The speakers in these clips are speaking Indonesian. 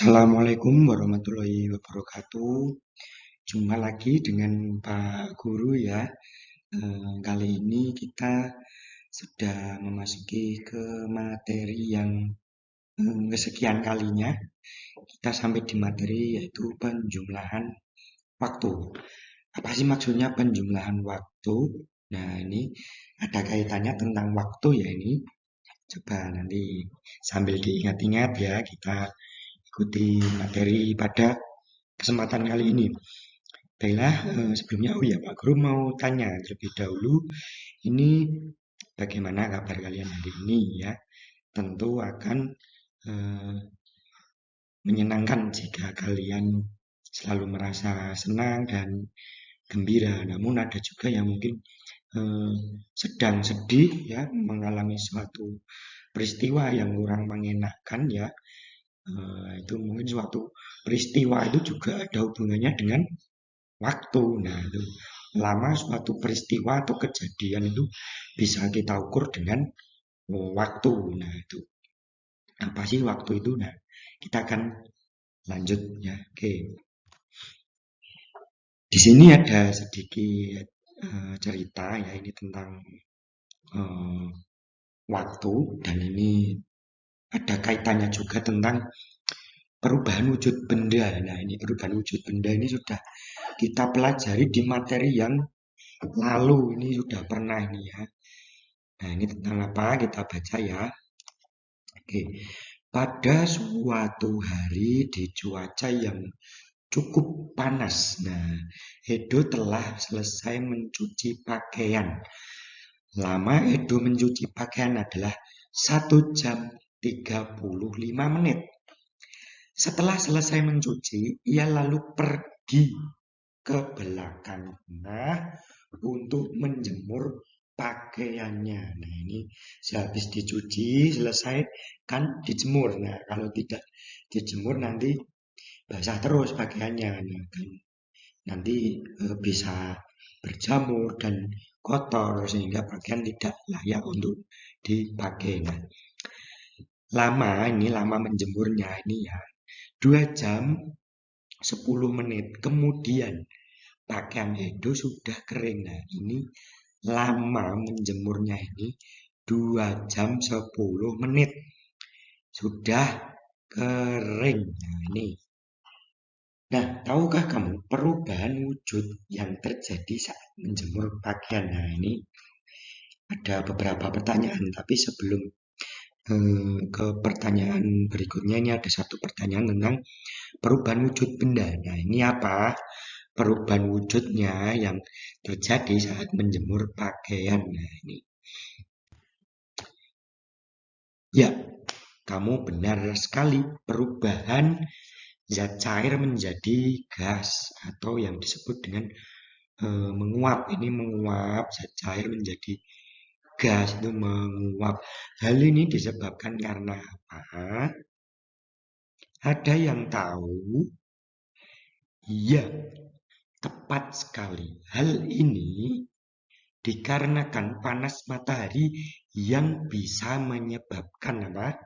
Assalamualaikum warahmatullahi wabarakatuh. Jumpa lagi dengan Pak Guru ya. Kali ini kita sudah memasuki ke materi yang kesekian kalinya. Kita sampai di materi yaitu penjumlahan waktu. Apa sih maksudnya penjumlahan waktu? Nah, ini ada kaitannya tentang waktu ya ini. Coba nanti sambil diingat-ingat ya, kita ikuti materi pada kesempatan kali ini. Baiklah, sebelumnya Pak Guru mau tanya terlebih dahulu, ini bagaimana kabar kalian hari ini ya? Tentu akan eh, menyenangkan jika kalian selalu merasa senang dan gembira. Namun ada juga yang mungkin eh, sedang sedih ya, mengalami suatu peristiwa yang kurang mengenakan ya. Itu mungkin suatu peristiwa itu juga ada hubungannya dengan waktu. Nah, itu lama suatu peristiwa atau kejadian itu bisa kita ukur dengan waktu. Nah, itu apa sih waktu itu? Nah, kita akan lanjut ya. Oke. Di sini ada sedikit cerita ya ini tentang eh, waktu dan ini ada kaitannya juga tentang perubahan wujud benda. Nah, ini perubahan wujud benda ini sudah kita pelajari di materi yang lalu. Ini sudah pernah ini ya. Nah, ini tentang apa? Kita baca ya. Oke. Pada suatu hari di cuaca yang cukup panas. Nah, Edo telah selesai mencuci pakaian. Lama Edo mencuci pakaian adalah 1 jam 35 menit. Setelah selesai mencuci, ia lalu pergi ke belakang rumah untuk menjemur pakaiannya. Nah, ini sehabis dicuci, selesai kan dijemur. Nah, kalau tidak dijemur nanti basah terus pakaiannya. Nah, kan nanti bisa berjamur dan kotor sehingga pakaian tidak layak untuk dipakai. Nah, lama menjemurnya ini ya 2 jam 10 menit kemudian pakaian Edo sudah kering. Nah, ini lama menjemurnya ini 2 jam 10 menit sudah kering. Nah, ini. Nah, tahukah kamu perubahan wujud yang terjadi saat menjemur pakaian? Nah, ini ada beberapa pertanyaan, tapi sebelum ke pertanyaan berikutnya ini ada satu pertanyaan tentang perubahan wujud benda. Nah, ini apa? Perubahan wujudnya yang terjadi saat menjemur pakaian. Nah, ini. Ya, kamu benar sekali. Perubahan zat cair menjadi gas atau yang disebut dengan menguap. Ini menguap, zat cair menjadi gas itu menguap. Hal ini disebabkan karena apa? Ada yang tahu? Iya, tepat sekali. Hal ini dikarenakan panas matahari yang bisa menyebabkan apa?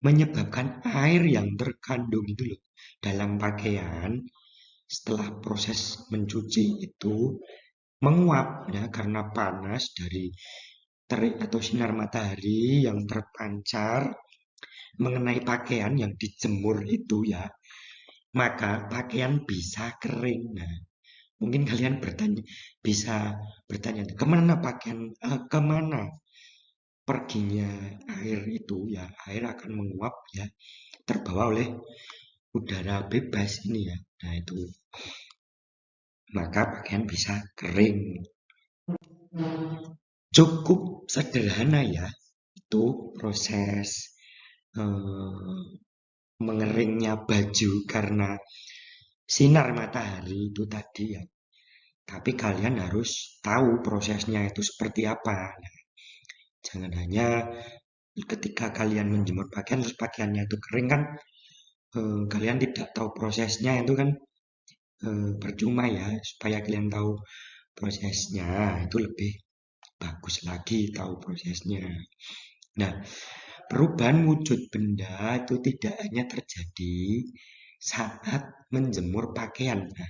Menyebabkan air yang terkandung itu loh dalam pakaian setelah proses mencuci itu menguap ya karena panas dari terik atau sinar matahari yang terpancar mengenai pakaian yang dijemur itu ya, maka pakaian bisa kering. Nah, mungkin kalian bisa bertanya, kemana pakaian, kemana perginya air itu ya, air akan menguap ya, terbawa oleh udara bebas ini ya. Nah itu, maka pakaian bisa kering. Cukup sederhana ya, itu proses eh, mengeringnya baju karena sinar matahari itu tadi ya. Tapi kalian harus tahu prosesnya itu seperti apa. Nah, jangan hanya ketika kalian menjemur pakaian terus pakaiannya itu kering kan kalian tidak tahu prosesnya itu kan percuma ya. Supaya kalian tahu prosesnya itu lebih bagus lagi tahu prosesnya. Nah, perubahan wujud benda itu tidak hanya terjadi saat menjemur pakaian. Nah,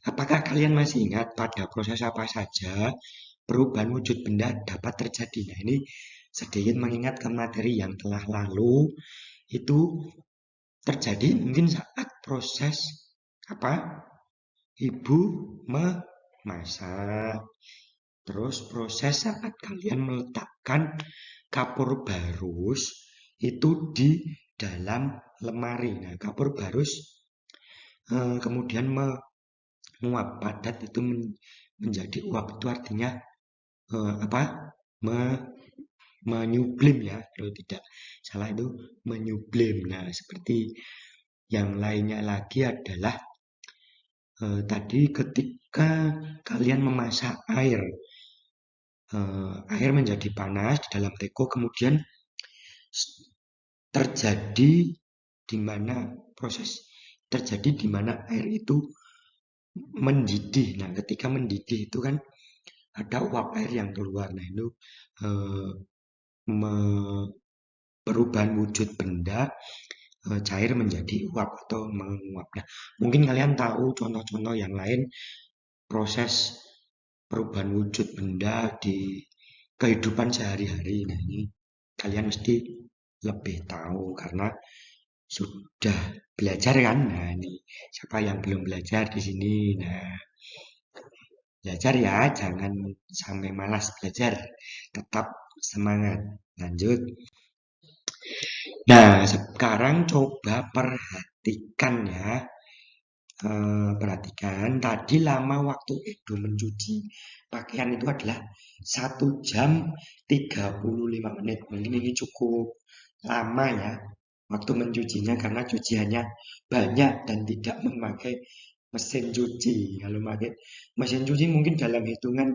apakah kalian masih ingat pada proses apa saja perubahan wujud benda dapat terjadi? Nah, ini sedikit mengingat ke materi yang telah lalu itu terjadi mungkin saat proses apa? Ibu memasak. Terus proses saat kalian meletakkan kapur barus itu di dalam lemari. Nah, kapur barus kemudian menguap padat itu menjadi uap itu artinya apa? Menyublim ya, kalau tidak salah itu menyublim. Nah, seperti yang lainnya lagi adalah tadi ketika kalian memasak air, air menjadi panas di dalam teko, kemudian terjadi di mana proses terjadi di mana air itu mendidih. Nah, ketika mendidih itu kan ada uap air yang keluar. Nah, itu eh, perubahan wujud benda cair menjadi uap atau menguap. Nah, mungkin kalian tahu contoh-contoh yang lain proses perubahan wujud benda di kehidupan sehari-hari. Nah, ini kalian mesti lebih tahu karena sudah belajar kan. Nah, ini siapa yang belum belajar di sini? Nah, belajar ya, jangan sampai malas belajar. Tetap semangat. Lanjut. Nah, sekarang coba perhatikan ya. Perhatikan tadi lama waktu Edo mencuci pakaian itu adalah 1 jam 35 menit. Mungkin ini cukup lama ya waktu mencucinya karena cuciannya banyak dan tidak memakai mesin cuci. Kalau pakai mesin cuci mungkin dalam hitungan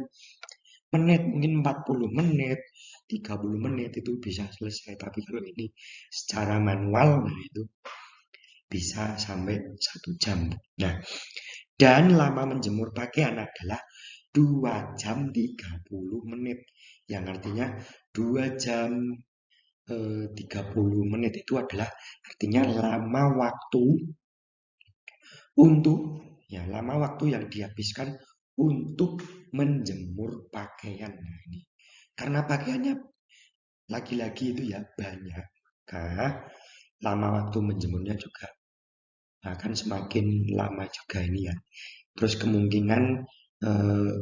menit, mungkin 40 menit, 30 menit itu bisa selesai. Tapi kalau ini secara manual, nah itu bisa sampai 1 jam. Nah, dan lama menjemur pakaian adalah 2 jam 30 menit. Yang artinya 2 jam 30 menit itu adalah artinya lama waktu untuk lama waktu yang dihabiskan untuk menjemur pakaian. Nah, ini karena pakaiannya lagi-lagi itu ya banyak, maka lama waktu menjemurnya juga akan semakin lama juga ini ya. Terus kemungkinan eh,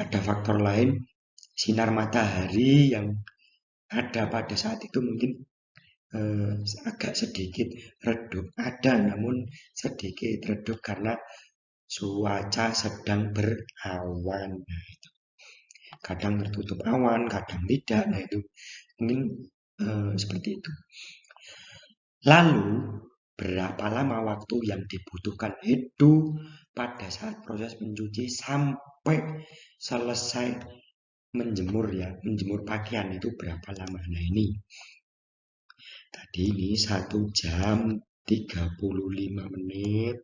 ada faktor lain, sinar matahari yang ada pada saat itu mungkin eh, agak sedikit redup. Ada namun sedikit redup karena cuaca sedang berawan. Nah, itu. Kadang tertutup awan, kadang tidak. Nah, itu mungkin seperti itu. Lalu, berapa lama waktu yang dibutuhkan Edo pada saat proses mencuci sampai selesai menjemur ya, menjemur pakaian itu berapa lama? Nah, ini tadi ini 1 jam 35 menit.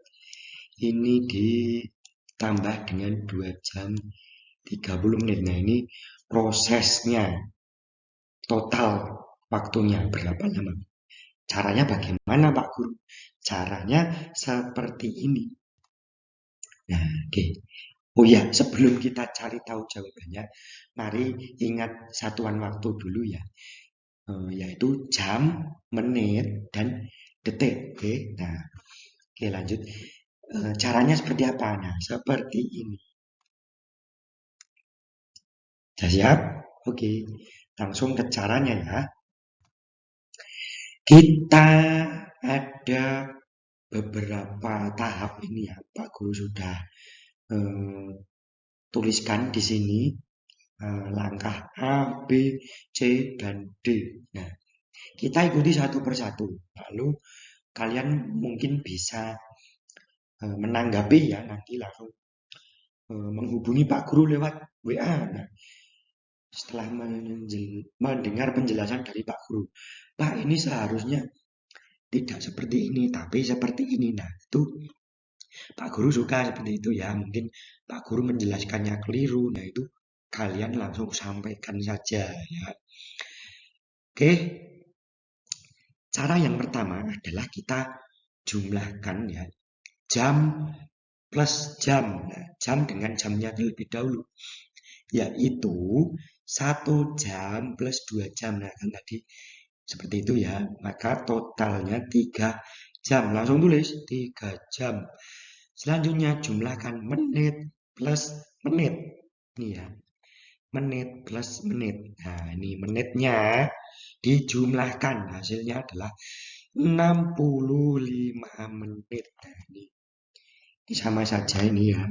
Ini ditambah dengan 2 jam 30 menit. Nah, ini prosesnya total waktunya berapa lama? Caranya bagaimana Pak Guru? Caranya seperti ini. Nah, oke. Oh ya, sebelum kita cari tahu jawabannya, mari ingat satuan waktu dulu ya, yaitu jam, menit, dan detik. Oke, nah, oke lanjut. Caranya seperti apa? Nah, seperti ini. Sudah siap? Oke, langsung ke caranya ya. Kita ada beberapa tahap ini ya, Pak Guru sudah eh, tuliskan di sini langkah A, B, C, dan D. Nah, kita ikuti satu persatu. Lalu kalian mungkin bisa menanggapi ya nanti langsung menghubungi Pak Guru lewat WA. Nah, setelah mendengar penjelasan dari Pak Guru, Pak ini seharusnya tidak seperti ini, tapi seperti ini. Nah, itu Pak Guru suka seperti itu ya. Mungkin Pak Guru menjelaskannya keliru. Nah, itu kalian langsung sampaikan saja ya. Oke, cara yang pertama adalah kita jumlahkan ya jam plus jam. Nah, jam dengan jamnya terlebih dahulu, yaitu 1 jam plus 2 jam. Nah, kan tadi seperti itu ya. Maka totalnya 3 jam. Langsung tulis 3 jam. Selanjutnya jumlahkan menit plus menit. Ini ya, menit plus menit. Nah, ini menitnya dijumlahkan. Hasilnya adalah 65 menit. Nah, ini sama saja ini ya.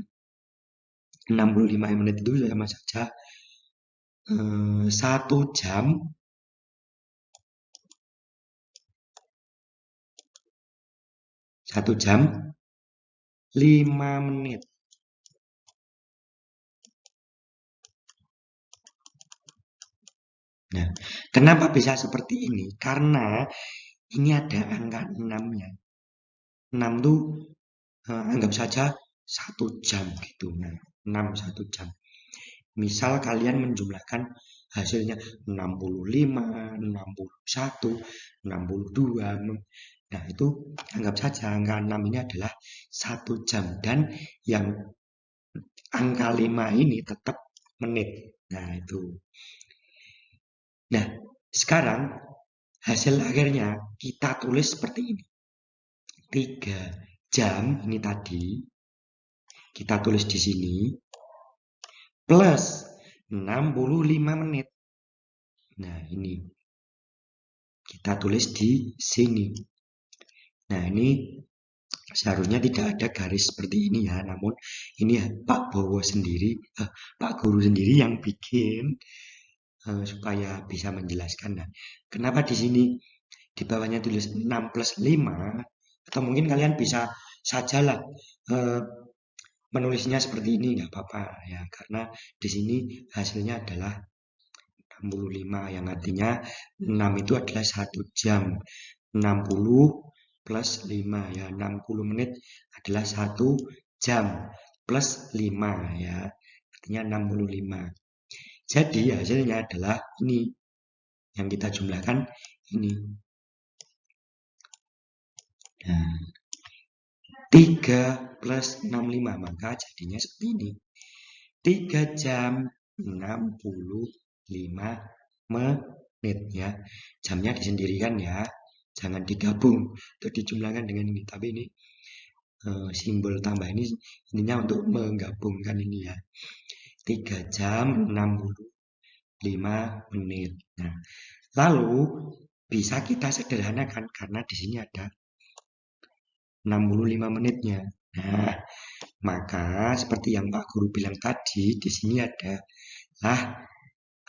65 menit itu sama saja 1 jam 5 menit. Nah, kenapa bisa seperti ini? Karena ini ada angka 6-nya. 6 tuh anggap saja 1 jam gitu. Nah, 6 1 jam. Misal kalian menjumlahkan hasilnya 65, 61, 62. Nah, itu anggap saja angka 6 ini adalah 1 jam. Dan yang angka 5 ini tetap menit. Nah, itu. Nah, sekarang hasil akhirnya kita tulis seperti ini. 3 jam ini tadi kita tulis di sini plus 65 menit. Nah, ini kita tulis di sini. Nah, ini seharusnya tidak ada garis seperti ini ya, namun ini ya Pak Bowo sendiri, Pak Guru sendiri yang bikin supaya bisa menjelaskan. Nah, kenapa di sini di bawahnya tulis 6 plus 5, atau mungkin kalian bisa sajalah menulisnya seperti ini, nggak apa-apa ya, karena di sini hasilnya adalah 65, yang artinya 6 itu adalah 1 jam. 60 plus 5 ya, 60 menit adalah 1 jam plus 5 ya, artinya 65. Jadi hasilnya adalah ini yang kita jumlahkan ini. Nah, 3 plus 65 maka jadinya seperti ini. 3 jam 65 menit ya. Jamnya disendirikan ya. Jangan digabung atau dijumlahkan dengan ini. Tapi ini simbol tambah ini intinya untuk menggabungkan ini ya. 3 jam 65 menit. Nah, lalu bisa kita sederhanakan karena di sini ada 65 menitnya. Nah, maka seperti yang Pak Guru bilang tadi, di sini ada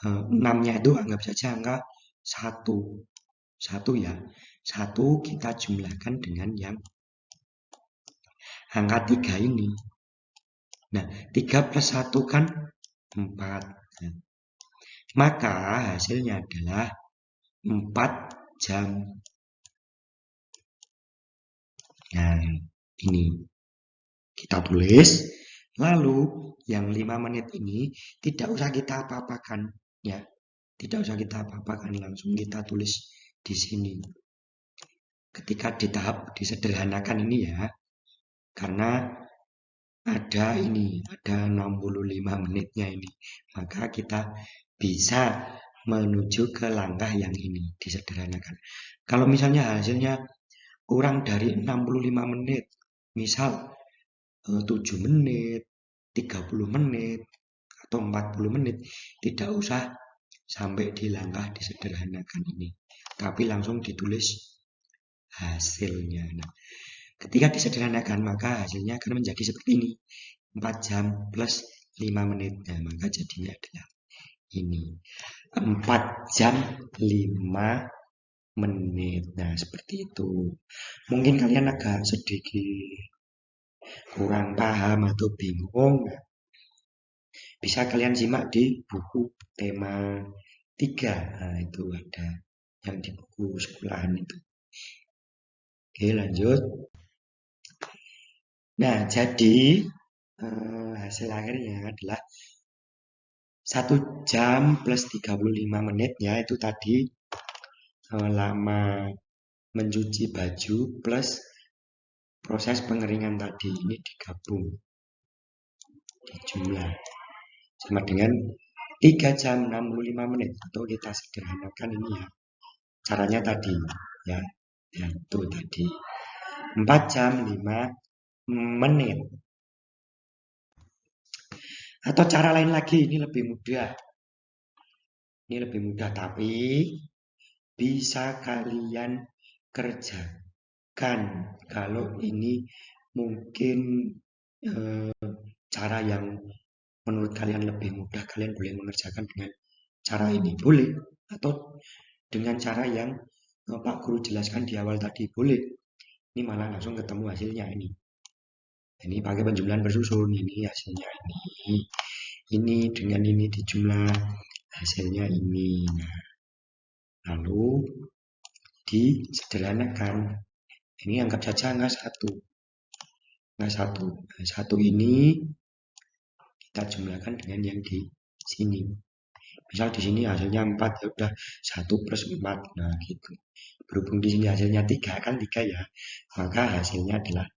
6-nya itu anggap saja angka 1. 1 ya. 1 kita jumlahkan dengan yang angka 3 ini. Nah, 3 plus 1 kan 4. Nah, maka hasilnya adalah 4 jam. Nah, ini kita tulis. Lalu yang 5 menit ini tidak usah kita apa-apakan ya. Tidak usah kita apa-apakan, langsung kita tulis di sini. Ketika di tahap disederhanakan ini ya. Karena ada ini, ada 65 menitnya ini. Maka kita bisa menuju ke langkah yang ini, disederhanakan. Kalau misalnya hasilnya kurang dari 65 menit, misal 7 menit, 30 menit, atau 40 menit, tidak usah sampai di langkah disederhanakan ini. Tapi langsung ditulis hasilnya. Nah, ketika disederhanakan maka hasilnya akan menjadi seperti ini. 4 jam plus 5 menit. Nah, maka jadinya adalah ini. 4 jam 5 menit. Nah, seperti itu. Mungkin kalian agak sedikit kurang paham atau bingung. Nah, bisa kalian simak di buku tema 3. Nah, itu ada yang di buku sekolahan itu. Oke, lanjut. Nah, jadi hasil akhirnya adalah 1 jam plus 35 menit ya, itu tadi lama mencuci baju plus proses pengeringan tadi ini digabung di jumlah sama dengan 3 jam 65 menit atau kita sederhanakan ini ya caranya tadi ya, itu tadi 4 jam 5 menit atau cara lain lagi ini lebih mudah tapi bisa kalian kerjakan kalau ini mungkin cara yang menurut kalian lebih mudah, kalian boleh mengerjakan dengan cara ini boleh atau dengan cara yang Pak Guru jelaskan di awal tadi boleh. Ini malah langsung ketemu hasilnya ini. Ini pakai penjumlahan bersusun, ini hasilnya ini dengan ini dijumlah hasilnya ini. Nah, lalu disederhanakan. Ini anggap saja angka 1. Angka 1. Nah, 1 ini kita jumlahkan dengan yang di sini. Misal di sini hasilnya 4 ya udah 1 plus 4. Nah, gitu. Berhubung di sini hasilnya 3 kan 3 ya. Maka hasilnya adalah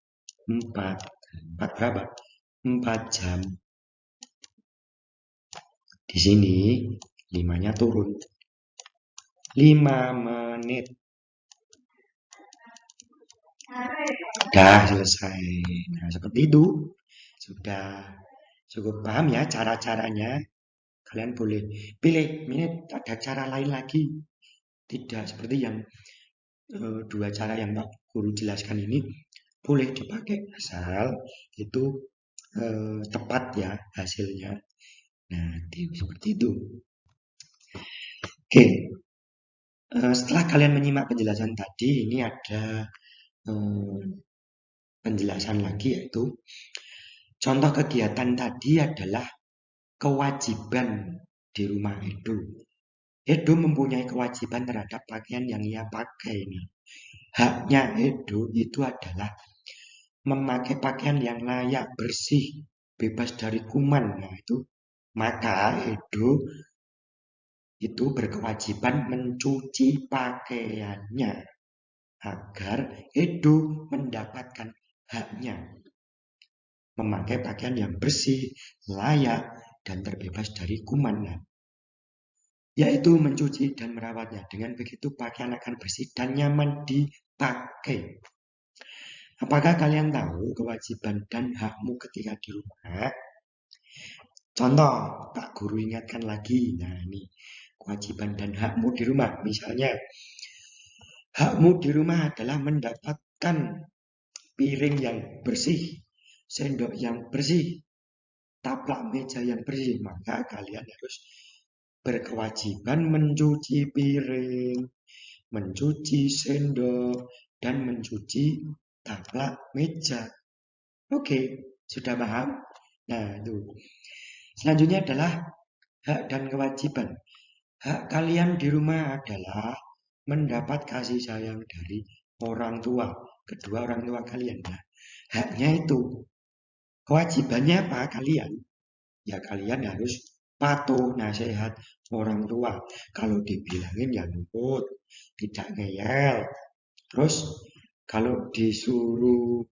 4. 4 berapa? 4 jam. Di sini 5-nya turun. 5 menit. Sudah selesai. Nah, seperti itu. Sudah cukup paham ya cara-caranya. Kalian boleh pilih. Ini ada cara lain lagi. Tidak seperti yang dua cara yang Pak Guru jelaskan ini. Boleh dipakai asal itu tepat ya hasilnya. Nah, seperti itu. Oke. Setelah kalian menyimak penjelasan tadi, ini ada penjelasan lagi yaitu contoh kegiatan tadi adalah kewajiban di rumah Edo. Edo mempunyai kewajiban terhadap pakaian yang ia pakai. Haknya Edo itu adalah memakai pakaian yang layak, bersih, bebas dari kuman. Nah, itu maka Edo itu berkewajiban mencuci pakaiannya agar Edo mendapatkan haknya memakai pakaian yang bersih, layak, dan terbebas dari kuman. Yaitu mencuci dan merawatnya. Dengan begitu pakaian akan bersih dan nyaman dipakai. Apakah kalian tahu kewajiban dan hakmu ketika di rumah? Contoh, Pak Guru ingatkan lagi. Nah, ini kewajiban dan hakmu di rumah. Misalnya, hakmu di rumah adalah mendapatkan piring yang bersih, sendok yang bersih, taplak meja yang bersih. Maka kalian harus berkewajiban mencuci piring, mencuci sendok, dan mencuci taplak meja. Oke, sudah paham? Nah, itu. Selanjutnya adalah hak dan kewajiban. Hak kalian di rumah adalah mendapat kasih sayang dari orang tua, kedua orang tua kalian. Nah, haknya itu. Kewajibannya apa kalian? Ya kalian harus patuh nasihat orang tua. Kalau dibilangin ya nurut, tidak ngeyel. Terus kalau disuruh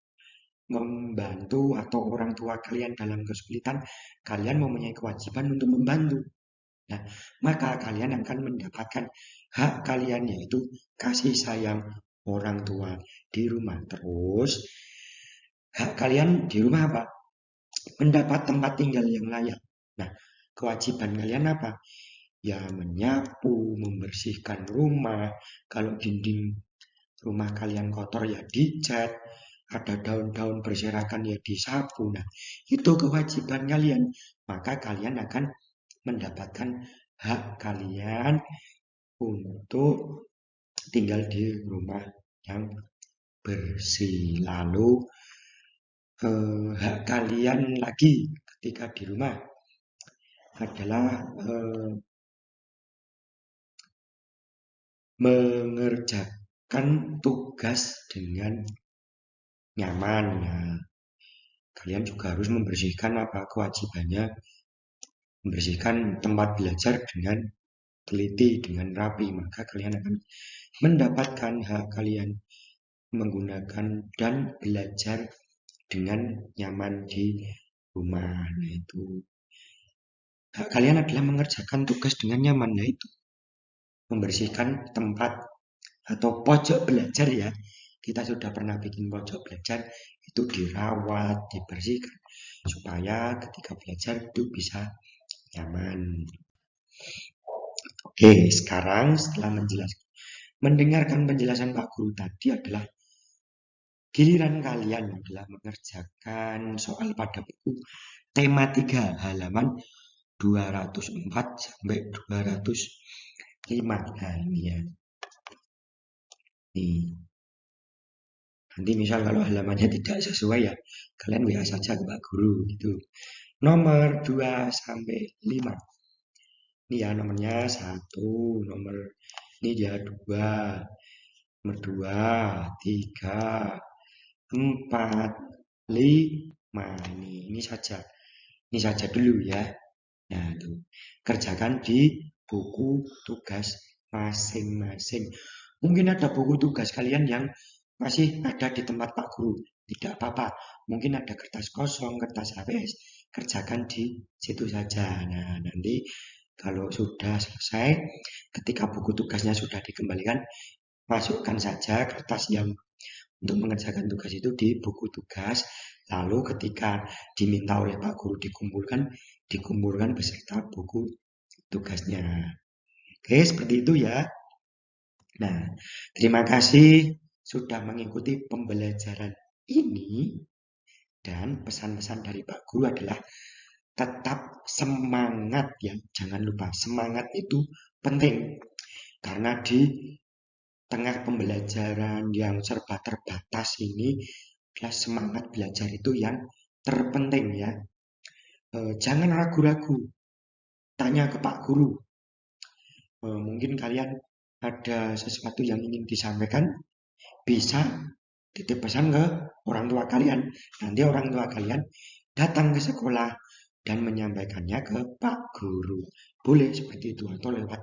membantu atau orang tua kalian dalam kesulitan, kalian mempunyai kewajiban untuk membantu. Nah, maka kalian akan mendapatkan hak kalian yaitu kasih sayang orang tua di rumah. Terus hak kalian di rumah apa? Mendapat tempat tinggal yang layak. Nah, kewajiban kalian apa? Ya menyapu, membersihkan rumah. Kalau dinding rumah kalian kotor ya dicat. Ada daun-daun berserakan ya disapu. Nah, itu kewajiban kalian. Maka kalian akan mendapatkan hak kalian untuk tinggal di rumah yang bersih. Lalu hak kalian lagi ketika di rumah adalah mengerjakan tugas dengan nyaman. Nah, kalian juga harus membersihkan apa kewajibannya, membersihkan tempat belajar dengan teliti dengan rapi, maka kalian akan mendapatkan hak kalian menggunakan dan belajar dengan nyaman di rumah. Nah, itu hak kalian adalah mengerjakan tugas dengan nyaman, yaitu membersihkan tempat atau pojok belajar ya. Kita sudah pernah bikin pojok belajar, itu dirawat, dibersihkan supaya ketika belajar itu bisa nyaman. Oke, sekarang setelah mendengarkan penjelasan Pak Guru tadi adalah giliran kalian adalah mengerjakan soal pada buku tema 3 halaman 204 sampai 205. Nah, ini ya. Nih. Nanti misal kalau halamannya tidak sesuai ya, kalian WA saja ke Pak Guru gitu. Nomor 2 sampai 5. Ini ya nomornya 1, nomor ini dia 2, nomor 2, 3, 4, 5. Ini saja. Ini saja dulu ya. Nah, tuh. Kerjakan di buku tugas masing-masing. Mungkin ada buku tugas kalian yang masih ada di tempat Pak Guru. Tidak apa-apa. Mungkin ada kertas kosong, kertas HVS. Kerjakan di situ saja. Nah, nanti kalau sudah selesai, ketika buku tugasnya sudah dikembalikan, masukkan saja kertas yang untuk mengerjakan tugas itu di buku tugas. Lalu ketika diminta oleh Pak Guru dikumpulkan beserta buku tugasnya. Oke, seperti itu ya. Nah, terima kasih sudah mengikuti pembelajaran ini. Dan pesan-pesan dari Pak Guru adalah tetap semangat ya. Jangan lupa, semangat itu penting. Karena di tengah pembelajaran yang serba terbatas ini, adalah semangat belajar itu yang terpenting ya. Jangan ragu-ragu, tanya ke Pak Guru. Mungkin kalian ada sesuatu yang ingin disampaikan, bisa titip pesan ke orang tua kalian. Nanti orang tua kalian datang ke sekolah dan menyampaikannya ke Pak Guru. Boleh seperti itu, atau lewat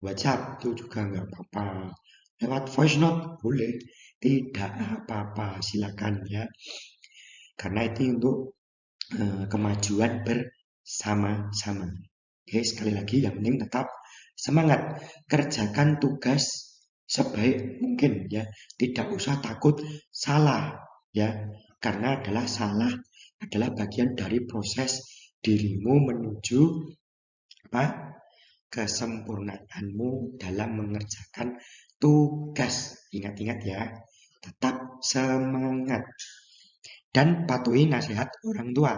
WhatsApp itu juga nggak apa-apa. Lewat voice note boleh, tidak apa-apa, silakan ya. Karena itu untuk kemajuan bersama-sama. Oke, sekali lagi yang penting tetap semangat, kerjakan tugas sebaik mungkin ya. Tidak usah takut salah ya, karena salah adalah bagian dari proses dirimu menuju apa? Kesempurnaanmu dalam mengerjakan tugas. Ingat-ingat ya, tetap semangat dan patuhi nasihat orang tua.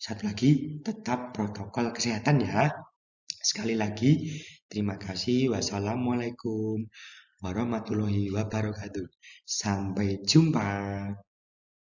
Satu lagi, tetap protokol kesehatan ya. Sekali lagi, terima kasih. Wassalamualaikum warahmatullahi wabarakatuh. Sampai jumpa.